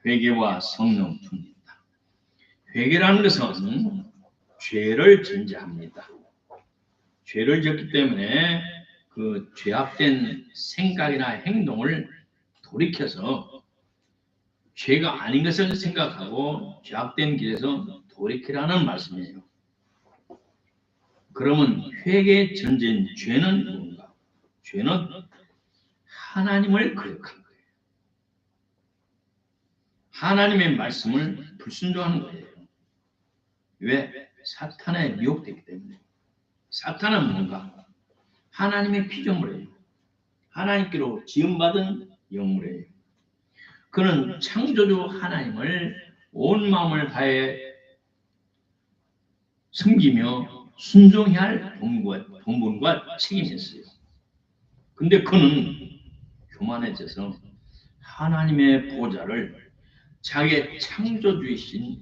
회개와 성령 충만이다. 회개라는 것은 죄를 전제합니다. 죄를 졌기 때문에 그 죄악된 생각이나 행동을 돌이켜서 죄가 아닌 것을 생각하고 죄악된 길에서 돌이키라는 말씀이에요. 그러면 회개 전제인 죄는 뭔가? 죄는 하나님을 거역한 거예요. 하나님의 말씀을 불순종하는 거예요. 왜? 사탄에 미혹되기 때문에. 사탄은 뭔가? 하나님의 피조물이에요. 하나님께로 지음받은 영물이에요. 그는 창조주 하나님을 온 마음을 다해 섬기며 순종해야 할 본분과 책임이 있어요. 근데 그는 교만해져서 하나님의 보좌를 자기의 창조주이신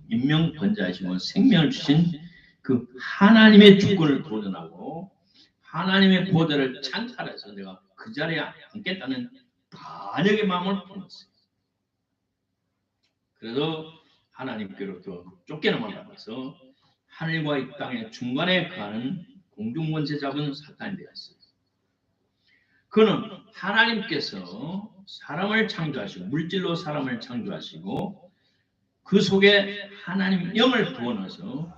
인명권자이시고 생명을 주신 그 하나님의 주권을 도전하고 하나님의 보좌를 찬탈해서 내가 그 자리에 앉겠다는 반역의 마음을 품었어요. 그래서 하나님께로부터 쫓겨남을 받아서 하늘과 이 땅의 중간에 거하는 공중권세 잡은 사탄이 되었어요. 그는 하나님께서 사람을 창조하시고 물질로 사람을 창조하시고 그 속에 하나님 영을 부어넣어서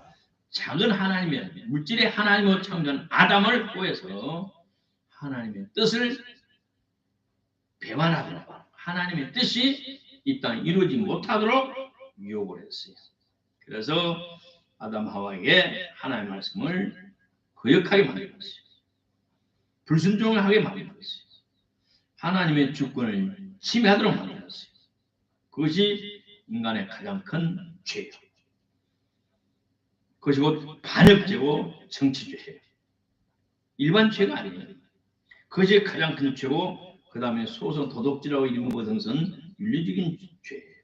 작은 하나님의 물질의 하나님으로 창조한 아담을 꼬여서 하나님의 뜻을 배반하도록 하나님의 뜻이 이 땅에 이루어지지 못하도록 유혹을 했어요. 그래서 아담 하와에게 하나님의 말씀을 거역하게 만들었어요. 불순종하게 만들었어요. 하나님의 주권을 침해하도록 만들었어요. 그것이 인간의 가장 큰 죄예요. 그것이 곧 반역죄고 정치죄예요. 일반 죄가 아니에요. 그것이 가장 큰 죄고 그 다음에 소송 도덕죄라고 이르는 것은 윤리적인 죄예요.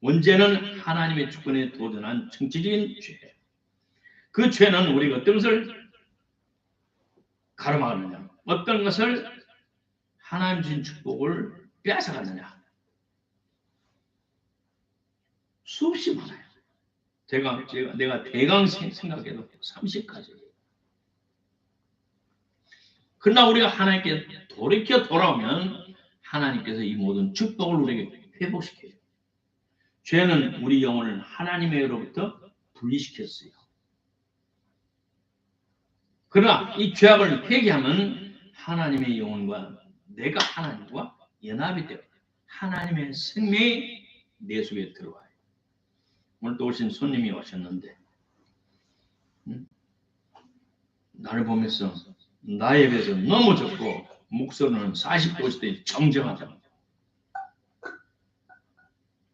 원죄는 하나님의 주권에 도전한 정치적인 죄예요. 그 죄는 우리가 어떤 것을 가로막느냐, 어떤 것을 하나님 주신 축복을 빼앗아가느냐, 수없이 많아요. 내가 대강 생각해도 30가지. 그러나 우리가 하나님께 돌이켜 돌아오면 하나님께서 이 모든 축복을 우리에게 회복시켜요. 죄는 우리 영혼을 하나님으로부터 분리시켰어요. 그러나 이 죄악을 회개하면 하나님의 영혼과 내가 하나님과 연합이 되어 하나님의 생명이 내 속에 들어와요. 오늘 또 오신 손님이 오셨는데 나를 보면서 나에 비해서 너무 적고 목소리는 40도 50대 정정하다.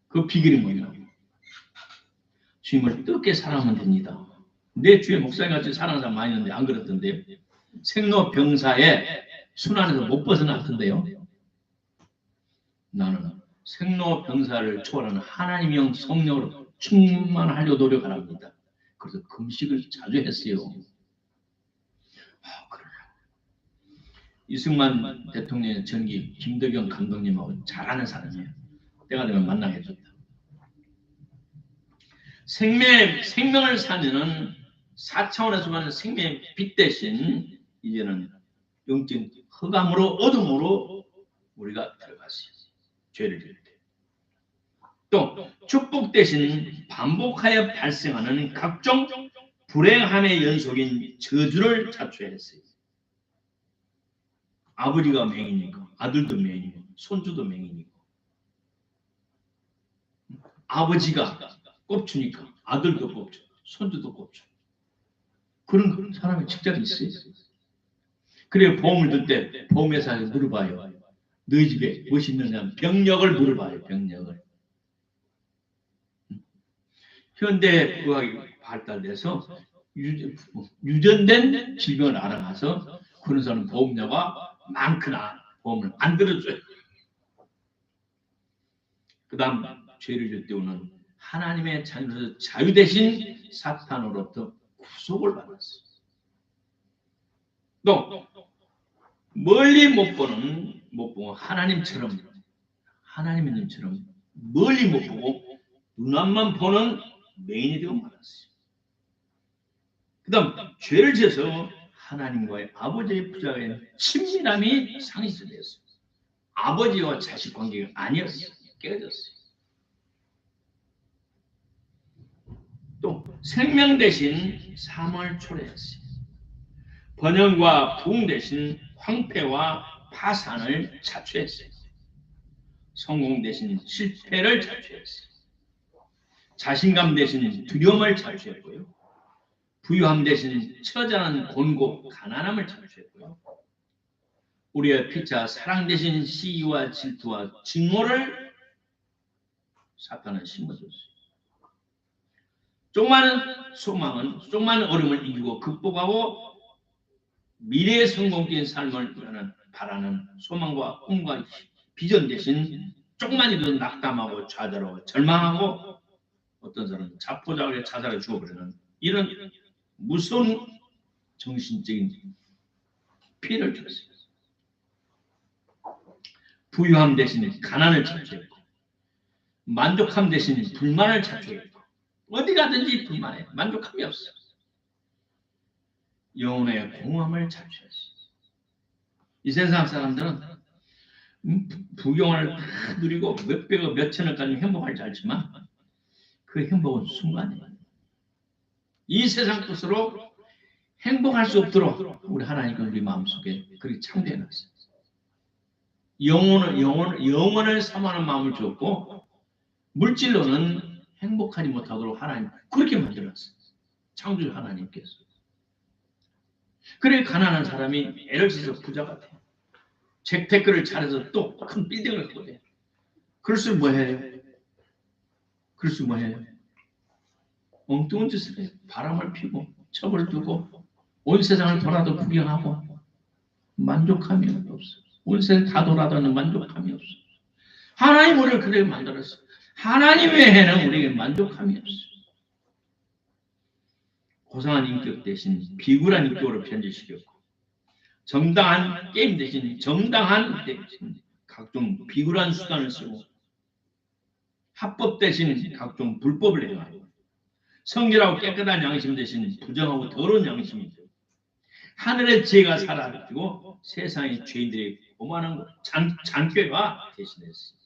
그 비결이 뭐냐? 주님을 뜨겁게 사랑하면 됩니다. 내 주의 목사님같이 사랑하는 사람 많이 있는데 안 그렇던데요. 생로병사에 순환에서 못 벗어났던데요. 나는 생로병사를 초월하는 하나님의 영 성령으로 충만하려 노력하랍니다. 그래서 금식을 자주 했어요. 그러나 이승만 대통령의 전기 김덕영 감독님하고 잘하는 사람이에요. 때가 되면 만나게 해줬다. 생명을 살리는 4차원에서 가는 생명의 빛 대신 이제는 영적인 흑암으로 어둠으로 우리가 들어갔어요. 죄를 지을 때. 또 축복 대신 반복하여 발생하는 각종 불행함의 연속인 저주를 자초했어요. 아버지가 맹인이고 아들도 맹인이고 손주도 맹인이고 아버지가 꼽주니까 아들도 꼽죠. 손주도 꼽죠. 그런 사람의 직장이 있어요. 그래요. 보험을 들 때 보험회사에 물어봐요. 너희 집에 무엇이 있느냐 병력을 물어봐요. 병력을. 현대 의학이 발달돼서 유전된 질병을 알아가서 그런 사람 보험료가 많거나 보험을 안 들어줘요. 그 다음 죄를 질 때 오는 하나님의 자녀로서 자유 대신 사탄으로부터 구속을 받았어요. 또 멀리 못 보는 못 보고 하나님처럼 멀리 못 보고 눈앞만 보는 맹인이 되고 말았어요. 그 다음 죄를 지어서 하나님과의 아버지의 부자의 친밀함이 상실되었어요. 아버지와 자식 관계가 아니었어요. 깨어졌어요. 또 생명 대신 사망을 초래했어요. 번영과 부흥 대신 황폐와 파산을 자초했어요. 성공 대신 실패를 자초했어요. 자신감 대신 두려움을 자초했고요. 부유함 대신 처절한 곤고, 가난함을 자초했고요. 우리의 피차 사랑 대신 시기와 질투와 증오를 사탄은 심어줬어요. 조그마한 소망은, 조그마한 어려움을 이기고 극복하고 미래의 성공적인 삶을 바라는 소망과 꿈과 비전 대신 조금만 이라도 낙담하고 좌절하고 절망하고 어떤 사람은 자포자기에 자살해 죽어버리는 이런 무서운 정신적인 피해를 줬어요. 부유함 대신 가난을 자초했고 만족함 대신 불만을 자초했고 어디 가든지 불만해. 만족함이 없어. 영혼의 공허함을 자초했어요. 이 세상 사람들은 부경을 다 누리고 몇 백억 몇 천억까지 행복할 줄 알지만 그 행복은 순간이에요. 이 세상 것으로 행복할 수 없도록 우리 하나님은 우리 마음속에 그렇게 창조해놨어요. 영혼을 사모하는 마음을 주었고 물질로는 행복하지 못하도록 하나님 그렇게 만들었어요. 창조 하나님께서. 그래 가난한 사람이 애를 써서 부자가 돼요. 재테크를 잘해서 또 큰 빌딩을 갖고 돼요. 그럴수록 뭐해요? 엉뚱한 짓을 해요. 바람을 피고 첩을 두고 온 세상을 돌아도 구경하고 만족함이 없어. 온 세상 다 돌아다는 만족함이 없어. 하나님 우리를 그렇게 만들었어. 하나님 외에는 우리에게 만족함이 없어. 고상한 인격 대신 비굴한 인격으로 변질시켰고 정당한 게임 대신 정당한 대신 각종 비굴한 수단을 쓰고 합법 대신 각종 불법을 행하고 성결하고 깨끗한 양심 대신 부정하고 더러운 양심이 되고 하늘의 지혜가 사라지고 세상의 죄인들의 오만한 잔꾀가 대신했어요.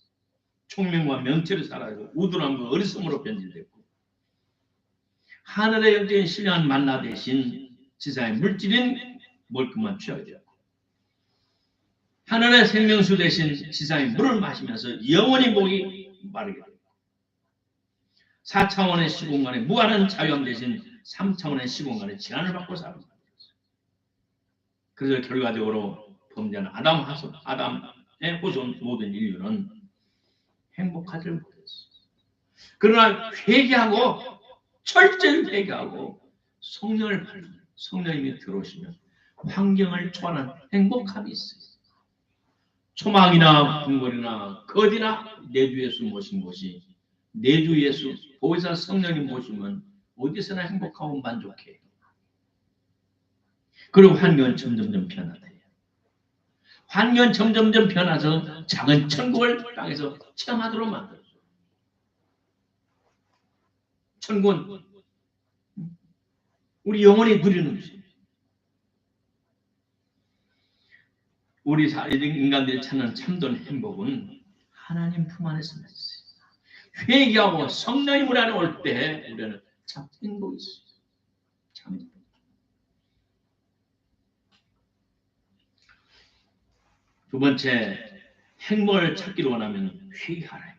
총명과 명철이 사라지고 우둔함과 어리석음으로 변질됐고 하늘의 영적인 신령한 만나 대신 지상의 물질인 mol금만 취하게 되었고 하늘의 생명수 대신 지상의 물을 마시면서 영원히 목이 마르게 되었고 4차원의 시공간의 무한한 자유함 대신 3차원의 시공간의 제한을 받고 살아갑니다. 그래서 결과적으로 범죄한 아담의 후손 모든 인류는 행복하지 못했어요. 그러나 회개하고 철저히 회개하고 성령을 받는 성령님이 들어오시면 환경을 초월한 행복함이 있어요. 초막이나 궁궐이나 거디나 내주 예수 모신 곳이 내주 예수 보혜사 성령님 모시면 어디서나 행복하고 만족해요. 그리고 환경은 점점점 변화돼요. 환경은 점점점 변화서 작은 천국을 땅에서 체험하도록 만들어요. 천국은 우리 영혼이 누리는 것이에요. 우리 인간들이 찾는 참된 행복은 하나님 품 안에서만 있어요. 회개하고 성령이 우리 안에 올 때 우리는 참 행복이 있어요. 참 행복. 두 번째, 행복을 찾기를 원하면 회개하라 이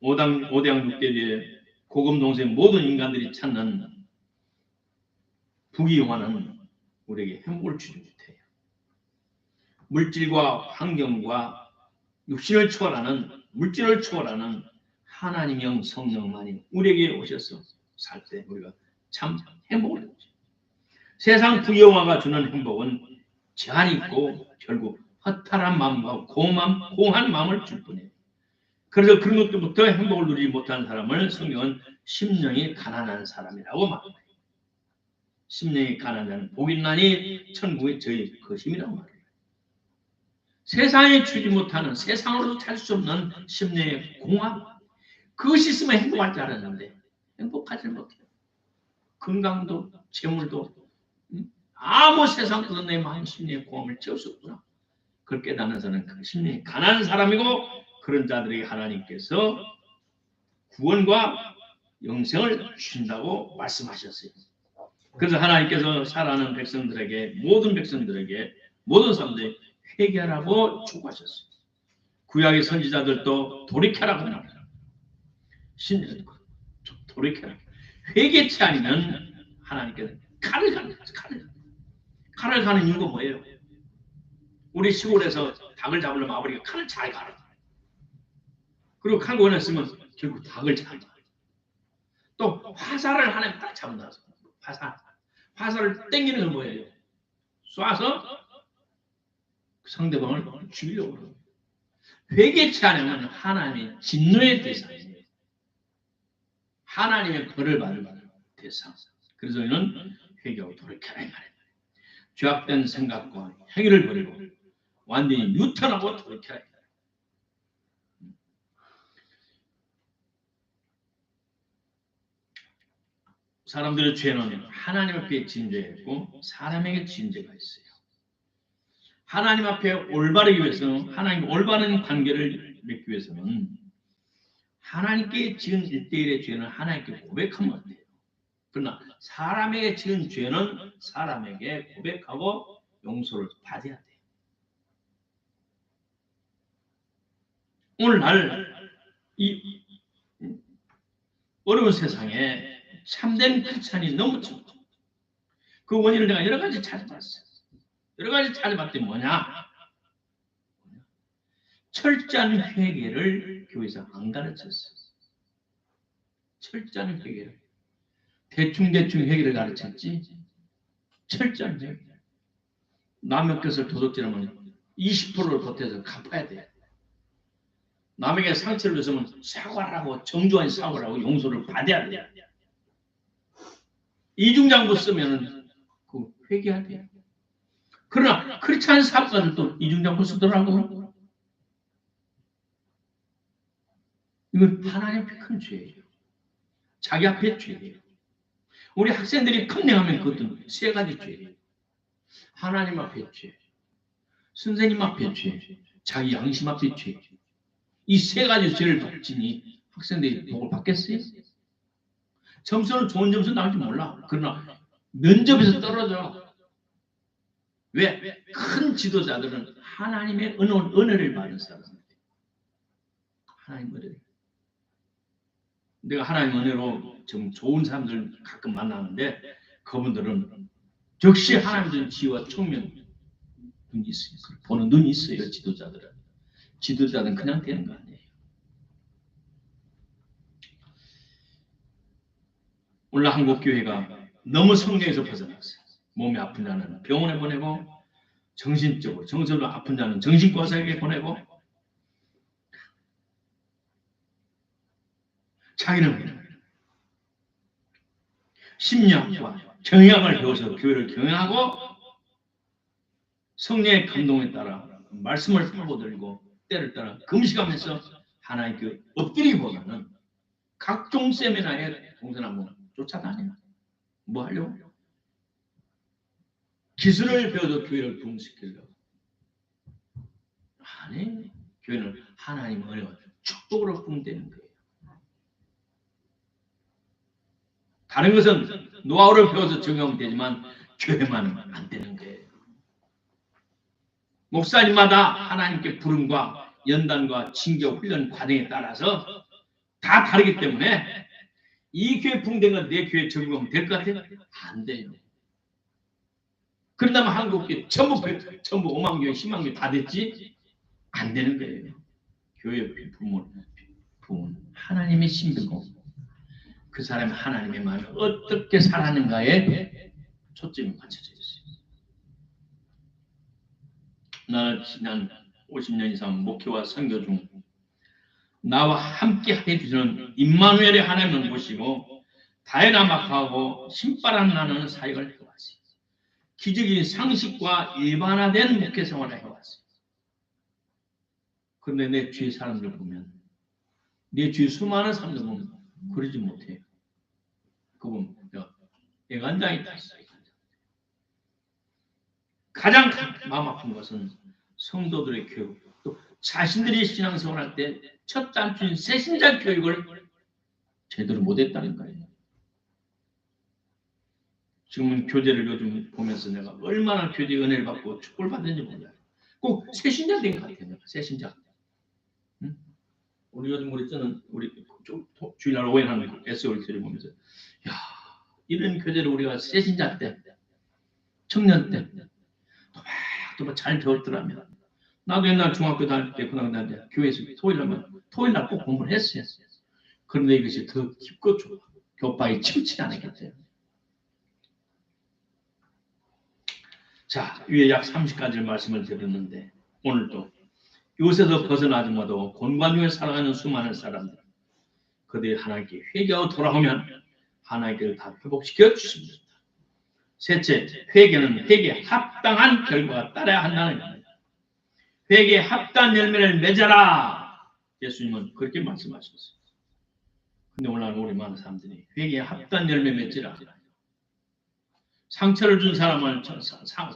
말이에요. 5대양 6대의 고금 동생 모든 인간들이 찾는 부귀영화는 우리에게 행복을 주지 못해요. 물질과 환경과 육신을 초월하는 물질을 초월하는 하나님의 성령만이 우리에게 오셔서 살 때 우리가 참 행복을 누리죠. 세상 부귀영화가 주는 행복은 제한이 있고 결국 허탈한 마음과 공한 마음을 줄 뿐이에요. 그래서 그런 것들부터 행복을 누리지 못하는 사람을 성경은 심령이 가난한 사람이라고 말합니다. 심령이 가난한 복이 있나니 천국이 저희 것임이라고 말해요. 세상에 주지 못하는, 세상으로도 찾을 수 없는 심령의 공허함, 그것이 있으면 행복할 줄 알았는데 행복하지 못해요. 건강도 재물도 아무 세상도 내 마음 심령의 공허함을 채울 수 없구나. 그걸 깨닫는 사람은 그 심령이 가난한 사람이고, 그런 자들에게 하나님께서 구원과 영생을 주신다고 말씀하셨어요. 그래서 하나님께서 살아가는 백성들에게, 모든 백성들에게, 모든 사람들에게 회개하라고 촉구하셨어요. 구약의 선지자들도 돌이켜라고 말합니다. 신자들도 돌이켜라. 회개치 아니면 하나님께서 칼을 가는 거죠. 칼을 가는 이유가 뭐예요? 우리 시골에서 닭을 잡으려면 아버지가 칼을 잘 갈아. 그리고 칼 원했으면 결국 닭을 잘 갈아. 또 화살을 하나님 딱 잡는다. 화살을 땡기는 건 뭐예요? 쏴서 상대방을 죽이려고 해요. 회개치 않으면 하나님의 진노의 대상이에요. 하나님의 벌을 받을 대상. 그래서 저희는 회개하고 돌이켜라 이 말이에요. 죄악된 생각과 행위를 버리고 완전히 유턴하고 돌이켜라. 사람들의 죄는 하나님 앞에 지은 죄가 있고 사람에게 지은 죄가 있어요. 하나님 앞에 올바르기 위해서는, 하나님 올바른 관계를 맺기 위해서는 하나님께 지은 1대1의 죄는 하나님께 고백하면 돼요. 그러나 사람에게 지은 죄는 사람에게 고백하고 용서를 받아야 돼요. 오늘날 이 어려운 세상에 참된 크리스찬이 너무 적죠. 그 원인을 내가 여러 가지 찾아봤어요. 여러 가지 찾아봤더니 뭐냐? 철저한 회개를 교회에서 안 가르쳤어요. 철저한 회개를. 대충 회개를 가르쳤지. 철저한 회개. 남의 것을 도둑질하면 20%를 보태서 갚아야 돼요. 남에게 상처를 줬으면 사과하고, 정중한 사과를 하고 용서를 받아야 돼요. 이중장부 쓰면 그 회개해야 돼요. 그러나 그렇지 않은 사업가들도 이중장부 쓰더라고요. 이건 하나님 앞에 큰 죄예요. 자기 앞에 죄예요. 우리 학생들이 큰명하면 그것도 세 가지 죄예요. 하나님 앞에 죄, 선생님 앞에 죄, 자기 양심 앞에 죄. 이 세 가지 죄를 받지니 학생들이 복을 받겠어요? 점수는 좋은 점수 나올지 몰라. 그러나 면접에서 떨어져. 왜? 큰 지도자들은 하나님의 은혜를 받은 사람이에요. 하나님 은혜를. 내가 하나님 은혜로 좀 좋은 사람들 가끔 만나는데 그분들은 역시 하나님의 지혜와 총명 눈이 있어요. 보는 눈이 있어요. 지도자들은. 지도자는 그냥 되는 거 아니에요. 오늘 한국 교회가 너무 성경에서 벗어났어요. 몸이 아픈 자는 병원에 보내고, 정신적으로 아픈 자는 정신과 의사에게 보내고, 자기는 심리학과 경영학을 배워서 교회를 경영하고, 성령의 감동에 따라 말씀을 파고들고 때를 따라 금식하면서 하나님 교회 엎드리기보다는 각종 세미나에 동서남북 쫓아다녀요. 뭐 하려고? 기술을 배워도 교회를 부흥시키려고. 아니, 교회는 하나님 은혜와 축복으로 부흥되는 거예요. 다른 것은 노하우를 배워서 적용하면 되지만 교회만은 안 되는 거예요. 목사님마다 하나님께 부름과 연단과 징계 훈련 과정에 따라서 다 다르기 때문에 이 교회 부흥된 건 내 교회에 적용하면 될 것 같아요? 안 돼요. 그런다면 한국교회 전부 5만 교회, 10만 교회 다 됐지? 안 되는 거예요. 교회 부흥은 하나님의 신비고 그 사람이 하나님의 마음에 어떻게 살았는가에 초점이 맞춰져 있어요. 나는 지난 50년 이상 목회와 선교 중 나와 함께 해주시는 임마누엘의 하나님을 모시고 다이나믹하고 신바람 나는 사역을 해왔어요. 기적인 상식과 일반화된 목회 생활을 해왔어요. 그런데 내 주위 사람들 보면, 내 주위 수많은 사람들 보면 그러지 못해요. 그 보면 애간장이 다 있어요. 가장 마음 아픈 것은 성도들의 교육, 또 자신들이 신앙생활할 때 첫 단추인 새신자 교육을 제대로 못했다는 거예요. 지금은 교제를 요즘 보면서 내가 얼마나 교제 은혜를 받고 축복을 받는지 몰라요. 꼭 새신자 된 것 같아요. 내가 새신자. 응? 우리 요즘 우리 주일날 오해하는 SOL 교제 보면서 야, 이런 교제를 우리가 새신자 때, 청년 때 또 잘 배웠더라면, 나도 옛날 중학교 다닐 때 그날 교회에서 토요일날 꼭 공부를 했어요. 그런데 이것이 더 깊고 좁아. 교파에 치우치지 않았겠어요. 자, 위에 약 30가지 말씀을 드렸는데 오늘도 이곳에서 벗어나지 못하고 곤관 중에 살아가는 수많은 사람들, 그들이 하나님께 회개하고 돌아오면 하나님께서 다 회복시켜 주십니다. 셋째, 회개는 회개에 합당한 결과가 따라야 한다는 겁니다. 회개에 합당한 열매를 맺어라. 예수님은 그렇게 말씀하셨어요. 근데 오늘 우리 많은 사람들이 회개에 합당한 열매 맺으라. 상처를 준 사람을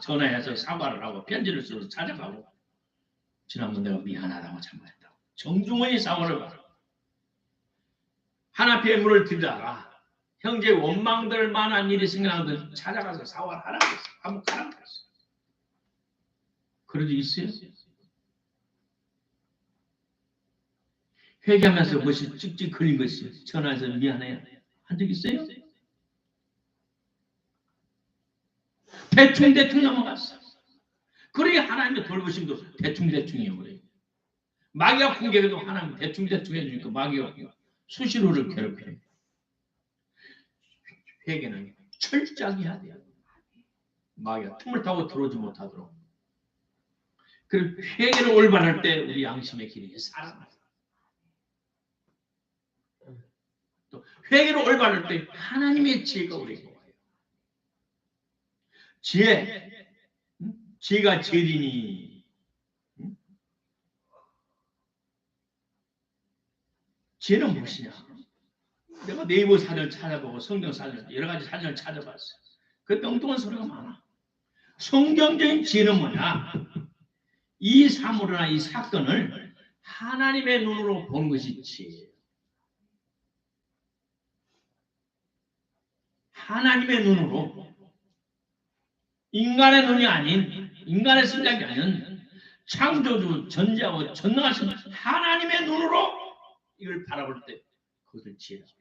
전화해서 사과를 하고 편지를 써서 찾아가고, 지난번 내가 미안하다고 참말했다고 정중원이 사과를 받아. 하나님의 물을 들다가 형제 원망들 만한 일이 생겨나거든 찾아가서 사과를 하라고 했어. 한몫하라고 했어. 그런 적 있어요? 회개하면서 무엇이 찍찍 걸린 것이 전화해서 미안해요 한 적 있어요? 대충 넘어갔어. 그래 하나님의 돌보심도 대충이에요. 그래. 마귀가 공격해도 하나님 대충 해주니까 마귀가 수시로를 괴롭혀요. 회개는 철저하게 해야 돼요. 마귀가 틈을 타고 들어오지 못하도록. 그리고 회개를 올바를 때 우리 양심의 길이 살아나요. 또 회개를 올바를 때 하나님의 지혜가 우리에게 와요. 지혜가 제일이니, 지혜는 무엇이냐? 내가 네이버 사전을 찾아보고 성경 사전 여러 가지 사전을 찾아봤어. 그 엉뚱한 소리가 많아. 성경적인 지혜는 뭐냐? 이 사물이나 이 사건을 하나님의 눈으로 보는 것이 지혜예요. 하나님의 눈으로, 인간의 눈이 아닌, 인간의 생각이 아닌 창조주, 전지하고 전능하신 하나님의 눈으로 이걸 바라볼 때 그것을 지혜라고 해요.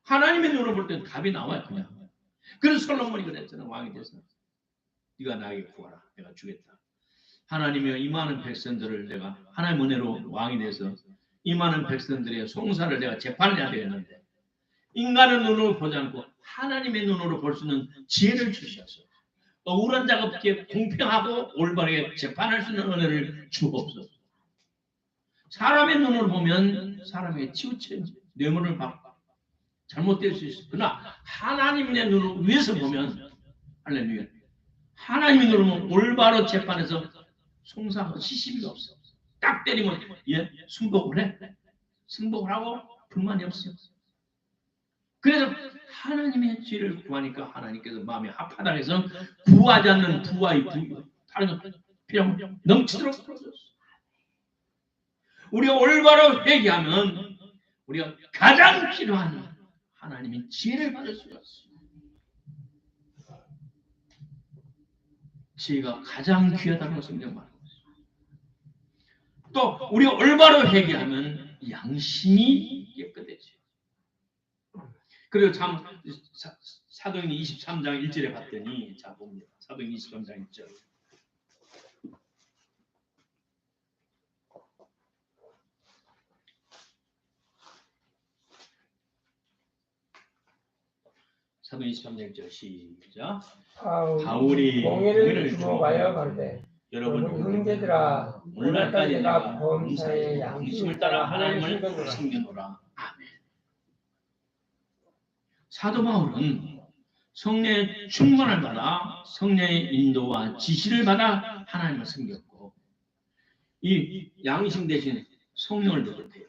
하나님의 눈으로 볼 때는 답이 나와요. 그냥. 그래서 솔로몬이 그랬잖아. 왕이 돼서 네가 나에게 구하라. 내가 주겠다. 하나님의 이 많은 백성들을 내가 하나님의 은혜로 왕이 돼서 이 많은 백성들의 송사를 내가 재판을 해야 되겠는데, 인간의 눈으로 보지 않고 하나님의 눈으로 볼 수 있는 지혜를 주셔서 억울한 자가 없게 공평하고 올바르게 재판할 수 있는 은혜를 주옵소서. 사람의 눈으로 보면 사람에게 치우쳐요. 뇌물을 받고 잘못될 수 있어요. 그러나 하나님의 눈으로 위에서 보면, 할렐루야, 하나님의 눈으로 보면 올바로 재판해서 송사하고 시시비가 없어. 딱 때리면 승복을 해. 승복을 하고 불만이 없어요. 그래서 하나님의 지혜를 구하니까 하나님께서 마음이 합하다 해서 구하지 않는 부와의 다른 필요 넘치도록 풀어줬어. 우리가 올바로 회개하면 우리가 가장 필요한 하나님의 지혜를 받을 수가 있어요. 지혜가 가장 귀하다는 것을 성경 말하고 있어요. 또 우리가 올바로 회개하면 양심이 깨끗해져요. 그리고 참 사도행전 23장 1절에 봤더니, 자 봅니다. 사도행전 23장 1절. 사도 23장 1절 시작. 바울이 공회를 주목하여 가르되 여러분 형제들아, 오늘날까지 내가 범사의 양심을 따라 하나님을 섬기노라. 아멘. 사도 바울은 성령의 충만을 받아 성령의 인도와 지시를 받아 하나님을 섬겼고, 이 양심 대신 성령을 드렸대요.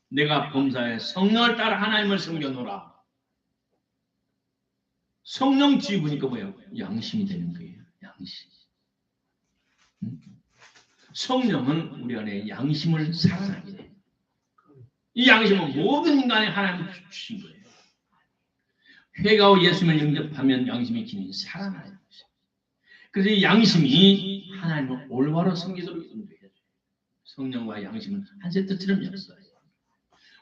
내가 범사에 성령을 따라 하나님을 섬겨노라. 성령 지으니까 뭐예요? 양심이 되는 거예요. 양심. 성령은 우리 안에 양심을 살아나게 돼요. 이 양심은 모든 인간의 하나님이 주신 거예요. 회개하고 예수님을 영접하면 양심이 기능이 살아나요. 그래서 이 양심이 하나님을 올바로 섬기도록 인도해줘요. 성령과 양심은 한 세트처럼 역사해요.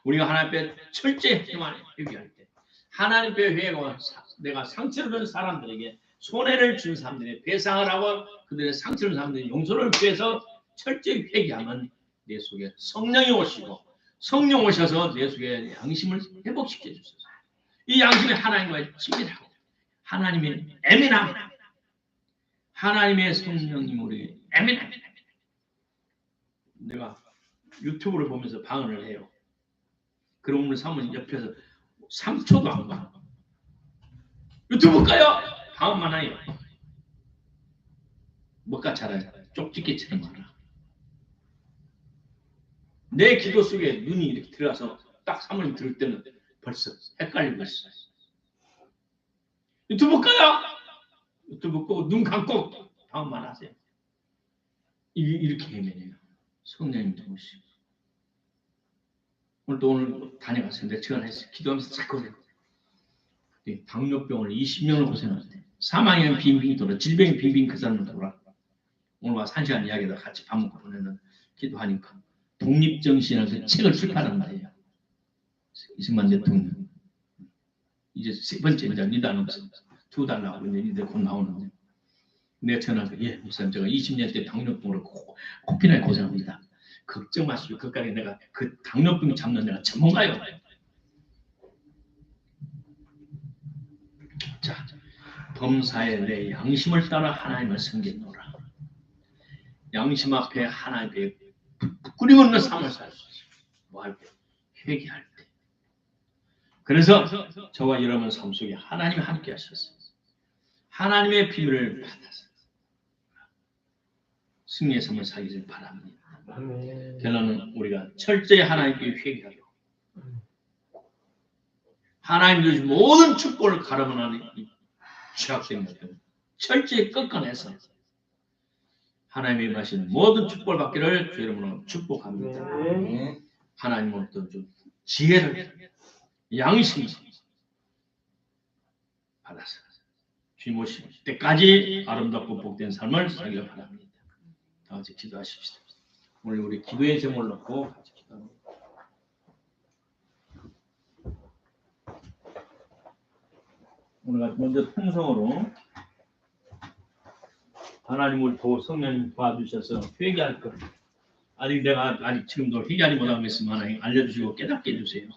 우리가 하나님 앞에 철저히 회개할 때 하나님 앞에 회개하고 내가 상처를 준 사람들에게 손해를 준 사람들에게 배상을 하고 그들의 상처를 준 사람들에게 용서를 구해서 철저히 회개하면 내 속에 성령이 오시고 성령 오셔서 내 속에 양심을 회복시켜 주소서. 이 양심이 하나님과의 친밀하고 하나님의 에미남 하나님의 성령님 우리 에미남 내가 유튜브를 보면서 방언을 해요. 그러면 사모님 옆에서 3초도 안 봐. 유튜브 가요. 방언만 해요. 뭐가 잘해요. 쪽집게처럼 알아. 내 기도 속에 눈이 이렇게 들어가서 딱 사모님 들을 때는 벌써 헷갈리고 있어요. 유튜브 가요. 유튜브 끄고 눈 감고 방언만 하세요. 이렇게 헤매네요. 성령님 도우시고. 오늘 다녀갔어요. 내가 기도하면서 자꾸 그래요. 당뇨병을 20년을 고생하는데 사망의 빙빙 돌아 질병의 빙빙 그 사람을 돌아. 오늘 와서 1시간 이야기하다 같이 밥 먹고 보내는 기도하니까 독립정신이라는 책을 출판한 말이에요. 이승만 대통령. 이제 세 번째 이제 리더하면서 2달 나오고 이제 곧 나오는데 내가 전화해서 예 목사님 제가 20년 때 당뇨병으로 코피나에 고생합니다. 걱정 마시고 그까지 내가 그 당뇨병 잡는 내가 전문가요. 자 범사에 내 양심을 따라 하나님을 섬기노라. 양심 앞에 하나님의 부끄림 없는 삶을 살 수 있어요. 뭐 할 때? 회개할 때. 그래서 저와 여러분 삶 속에 하나님이 함께 하셨어요. 하나님의 비밀을 받아서 승리의 삶을 살기를 바랍니다. 결론은 우리가 철저히 하나님께 회개하고 하나님 주신 모든 축복을 가르마는 죄악된 것들 철저히 꺾어내서 하나님이 마신 모든 축복을 받기를 주 이름으로 축복합니다. 하나님은 어떤 좀 지혜를 양심을 받아서 주님 오실 때까지 아름답고 복된 삶을 살기를 바랍니다. 다 같이 기도하십시다. 오늘 우리 기도의 제목을 놓고 같이 기도합니다. 오늘 먼저 통성으로 하나님을 성령님 도와주셔서 회개할 것. 아직 지금도 회개하지 못하고 있으면 하나님 알려주시고 깨닫게 해주세요.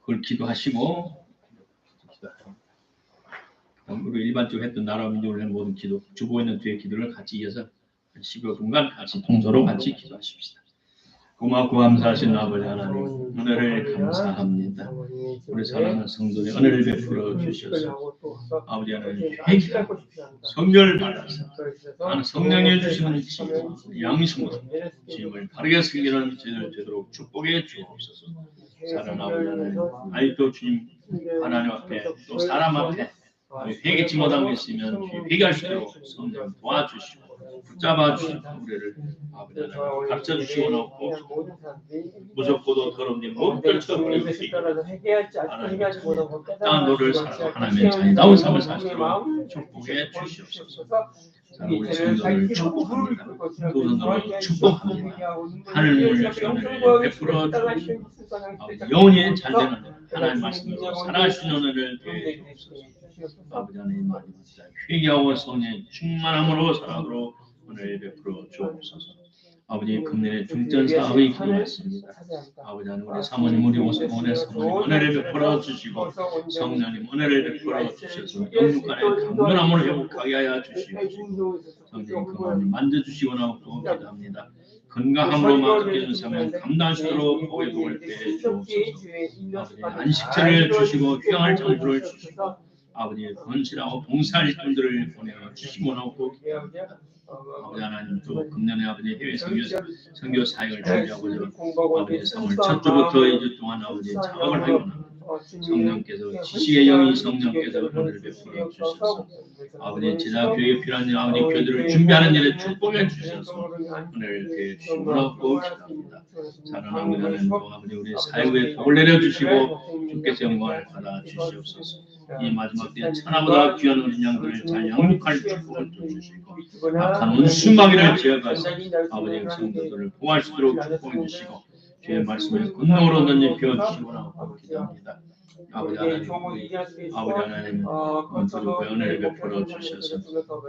그걸 기도하시고 우리 일반적으로 했던 나라 민족을 한 모든 기도 주보에 있는 뒤에 기도를 같이 이어서 10여 분간 같이 통서로 같이 기도하십시다. 고맙고 감사하신 아버지 하나님 은혜를 감사합니다. 우리 사랑하는 성도의 은혜를 베풀어 주셔서 아버지 하나님 회개하고 성령을 받아서 나는 성령이 주시는 지혜와 양심으로 주님을 바르게 섬기는 저희들 되도록 축복해 주옵소서. 사랑하는 아버지 하나님 아직도 주님 하나님 앞에 또 사람 앞에 회개치 못하고 있으면 회개할 수 있도록 성령 도와주시고 붙잡아 주시고 우리를 아버지 하나님 가르쳐 주시고 나오고 무섭고도 더럽는 모든 걸쳐버리고 하나님 땅 노를 살아 하나님의 자유다운 삶을 사시도록 축복해 주시옵소서. 우리 성도를 축복합니다. 두 성도를 축복합니다. 하늘을 영원히 베풀어 주시고 영원히 잘되는 하나님 말씀으로 살아갈 수 있는 은혜를 주옵소서. 아버지 하나님 회개하고 성령의 충만함으로 살아도록 은혜를 베풀어 주옵소서. 아버지 금년의 중전 사업이 기도했습니다. 아버지 하나님 우리 사모님 우리 오성원의 사모님 은혜를 베풀어 주시고 성령님 은혜를 베풀어 주셔서 영육간의 강건함을 회복하게 하여 주시옵소서. 성령님 그만 만져주시고 나오고 기도합니다. 건강함으로 맡겨준 삶을 감당할 수 있도록 복의 복을 빼 주옵소서. 아버지 안식처를 주시고 휴양할 장소를 주시고 아버지 건실하고 봉사할 분들을 보내어 주시고 나오고 아버지 하나님 또 금년에 아버지 해외 선교 사역을 준비하고 아버지 3월 첫 주부터 2주 동안 아버지 작업을 하거나 성령께서 지식의 영이 성령께서 은혜를 베풀어 주셔서 아버지 제자교회에 필요한 아버지 교회들을 준비하는 일에 축복해 주셔서 은혜를 베어 주시고 나오고 기도합니다. 사랑하는 하나님 아버지 우리 사역에 복을 내려 주시고 주께서 영광을 받아 주시옵소서. 이 마지막 때에 천하보다 귀한 어린 양들을 잘 양육할 축복을 또 주시고 악한 원수마귀를 제어가서 아버지의 성도들을 보호할 수 있도록 축복해 주시고 주의 말씀을 권능으로 던져 주시고 나오고 기도합니다. 아버지 하나님 두루 은혜를 베풀어 주셔서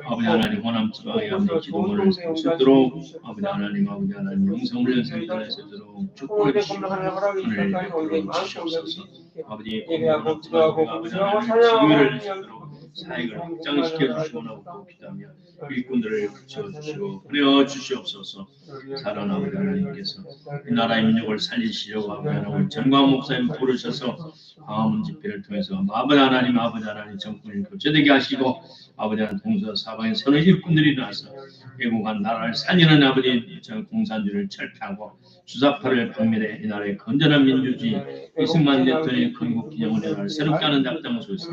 아버지 하나님 호남 지방에 아버지 기도문을 쓰도록 아버지 하나님 영성을 연습할 수 있도록 축복해 주시고 은혜를 베풀어 주시옵소서. 아버지 호남 지방에 아버지 하나님 지위를 내시도록 사역을 확장시켜 주시고 나오고 기도하며 일꾼들을 붙여주시고 보내어 주시옵소서. 사랑 아버지 하나님께서 이 나라의 민족을 살리시려고 아버지 하나님 전광 목사님 부르셔서 광화문 집회를 통해서 아버지 하나님 정권을 교체되게 하시고 아버지 하나님 동서 사방에 서는 일꾼들이 나서 애국한 나라를 살리는 아버지 공산주의를 철폐하고 주사파를 박멸해 이 나라의 건전한 민주주의 이승만 대통령의 건국 기념원의 나라를 새롭게 하는 작당소에서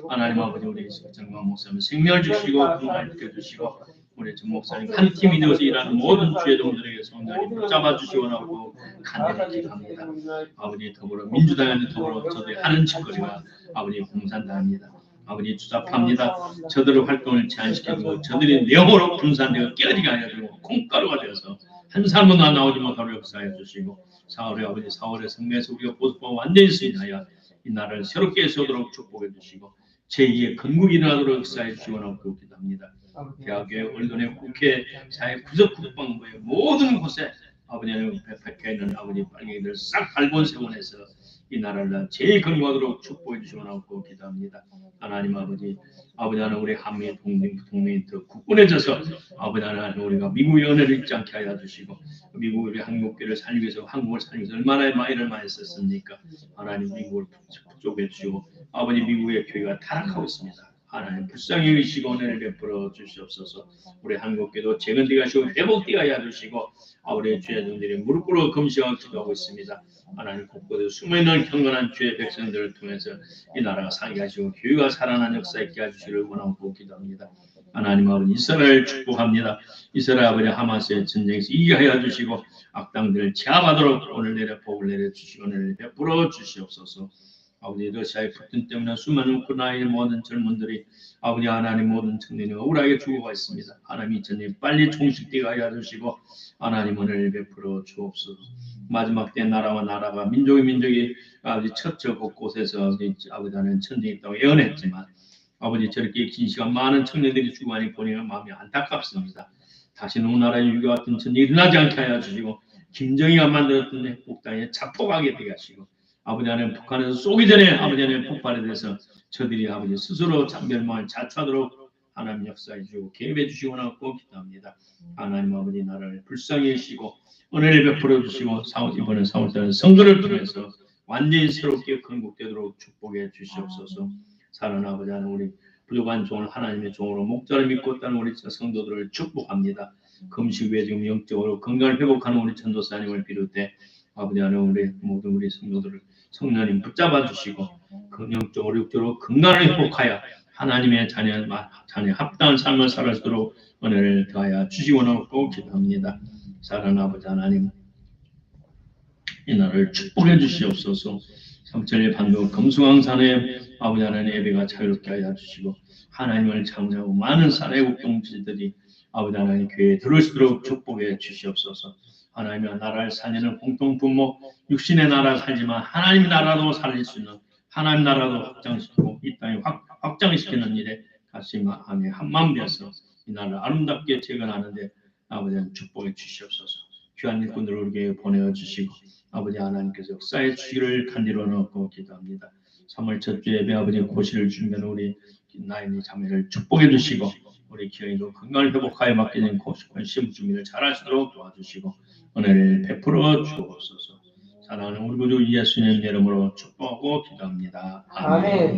하나님 아버지 우리 정광 목사님 생명을 주시고 건강을 지켜주시고 우리 정 목사님 한 팀이 되어서 일하는 모든 주의 종들에게 성령님 붙잡아 주시고 나오고 간절히 기도합니다. 아버지 더불어 민주당에 더불어 저들이 하는 짓거리가 아버지 공산당입니다. 아버지 주잡합니다. 저들의 활동을 제한시키고 저들이 내용으로 분산되어 깨어지게 하여주고 콩가루가 되어서 한 사람도 나오지 못하도록 역사해 주시고 4월의 성례에서 우리가 보수법 완전히 수인하여 이 나라를 새롭게 세우도록 축복해 주시고 제2의 건국이 일어나도록 역사해 주시고 나오고 기도합니다. 대학교회, 언론의 국회, 사회, 구석 국방부의 모든 곳에 아버지 하나님 백해 있는 아버지 빨갱이들 싹 발본 세원해서 이 나라를 제일 건강하도록 축복해 주시고 나오고 기도합니다. 하나님 아버지 하나님 우리 한미 동맹이 더 굳건해져서 아버지 하나님 우리가 미국의 은혜를 잊지 않게 하여 주시고 미국이 우리 한국교회를 살리기 위해서 한국을 살리기 위해서 얼마나 일을 많이 썼습니까? 하나님 미국을 북쪽해 주시고 아버지 미국의 교회가 타락하고 있습니다. 하나님 불쌍히 여기시고 은혜를 베풀어 주시옵소서. 우리 한국교회도 재건되게 하시고 회복되게 하여 주시고 우리 주의 종들이 무릎 꿇어 금식하고 기도하고 있습니다. 하나님 곳곳에 숨어있는 경건한 주의 백성들을 통해서 이 나라가 살게 하시고 교회가 살아난 역사 있게 해주시기를 원하고 기도합니다. 하나님 아버지 이스라엘 축복합니다. 이스라엘 아버지 하마스의 전쟁에서 이기게 하여 주시고 악당들을 제압하도록 오늘 내려 복을 내려주시고 오늘 베풀어 주시옵소서. 아버지 러시아의 푸틴 때문에 수많은 우크라이나의 모든 젊은들이 아버지 하나님 모든 청년이 억울하게 죽어가 있습니다. 하나님 이천님 빨리 종식되게 하여 주시고 하나님 은혜를 베풀어 주옵소서. 마지막 때 나라가 민족이 아버지 처처 곳곳에서 아버지 하나님 전쟁이 있다고 예언했지만 아버지 저렇게 긴 시간 많은 청년들이 죽어가니 보니까 마음이 안타깝습니다. 다시는 우리나라의 유교 같은 전쟁이 일어나지 않게 하여 주시고 김정희가 만들었던 핵폭탄에 자폭하게 되게 하시고 아버지 하나님 북한에서 쏘기 전에 아버지 하나님 폭발에 대해서 저들이 아버지 스스로 멸망을 자초하도록 하나님 역사해 주시고 개입해 주시고 나고 기도합니다. 하나님 아버지 나라를 불쌍히 여시고 은혜를 베풀어 주시고 이번에 4월달에 선거를 통해서 완전히 새롭게 건국되도록 축복해 주시옵소서. 사랑하는 아버지 하나님 우리 부족한 종을 하나님의 종으로 목자를 믿고 따는 우리 성도들을 축복합니다. 금식 후에 지금 영적으로 건강을 회복하는 우리 전도사님을 비롯해 아버지 하나님 우리 모든 우리 성도들을 성령님 붙잡아 주시고 영적으로 육적으로 건강을 회복하여 하나님의 자녀 합당한 삶을 살아서도록 은혜를 더하여 주시고 나오고 기도합니다. 사랑하는 아버지 하나님 이 나라를 축복해 주시옵소서. 삼천리 반도 금수강산에 아버지 하나님 예배가 자유롭게 하여 주시고 하나님을 찬양하고 많은 사회국 동지들이 아버지 하나님 교회에 들어올 수 있도록 축복해 주시옵소서. 하나님의 나라를 살리는 공통분모 육신의 나라 살지만 하나님의 나라도 살릴 수 있는 하나님 나라도 확장시키고 이 땅에 확장시키는 일에 같이 마음이 한마음 되어서 이 나라를 아름답게 재건하는데 아버지는 축복해 주시옵소서. 귀한 일꾼들을 우리에게 보내어 주시고 아버지 하나님께서 역사해 주시기를 간절히 원하고 기도합니다. 3월 첫주 예배 아버지 고시를 준비하는 우리 나인이 자매를 축복해 주시고 우리 기영이도 건강을 회복하여 맡기는 고시권 시험 준비를 잘할 수 있도록 도와주시고 은혜를 베풀어 주옵소서. 사랑하는 우리 구주 예수님 이름으로 축복하고 기도합니다. 아멘.